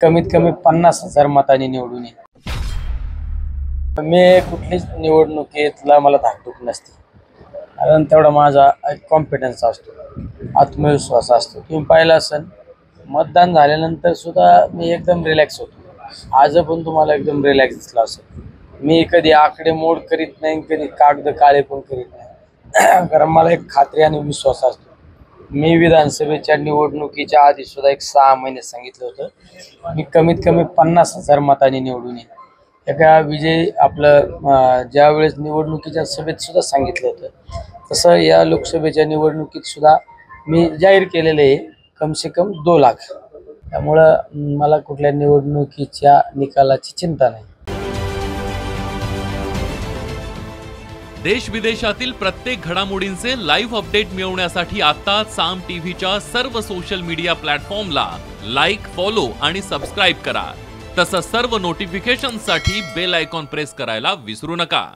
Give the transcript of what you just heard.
कमीत कमी 50,000 मतांनी निवडून येईल. मी कुठलीच निवडणुकीतला मला धाकधूक नसते, कारण तेवढा माझा एक कॉन्फिडन्स असतो, आत्मविश्वास असतो. तुम्ही पाहिलं असेल मतदान झाल्यानंतर सुद्धा मी एकदम रिलॅक्स होतो. आज पण तुम्हाला एकदम रिलॅक्स दिसला असेल. मी कधी आकडेमोड करीत नाही, कधी कागद काळे पण करीत नाही. कारण मला एक खात्री आणि विश्वास असतो. मी विधानसभेच्या निवडणुकीच्या आधी सुद्धा एक 6 महिने सांगितलं होतं, मी कमीत कमी 50,000 मतांनी निवडून येईल. एका विजय आपलं ज्या वेळेस निवडणुकीच्या सभेत सुद्धा सांगितलं होतं, तसं या लोकसभेच्या निवडणुकीत सुद्धा मी जाहीर केलेलं आहे कमसे कम 2 लाख. त्यामुळं मला कुठल्या निवडणुकीच्या निकालाची चिंता नाही. देश विदेशातील प्रत्येक घडामोडींचे लाईव्ह अपडेट मिळवण्यासाठी आता साम टीव्हीच्या सर्व सोशल मीडिया प्लॅटफॉर्मला लाईक, फॉलो आणि सबस्क्राईब करा. तसंच सर्व नोटिफिकेशनसाठी बेल आयकॉन प्रेस करायला विसरू नका.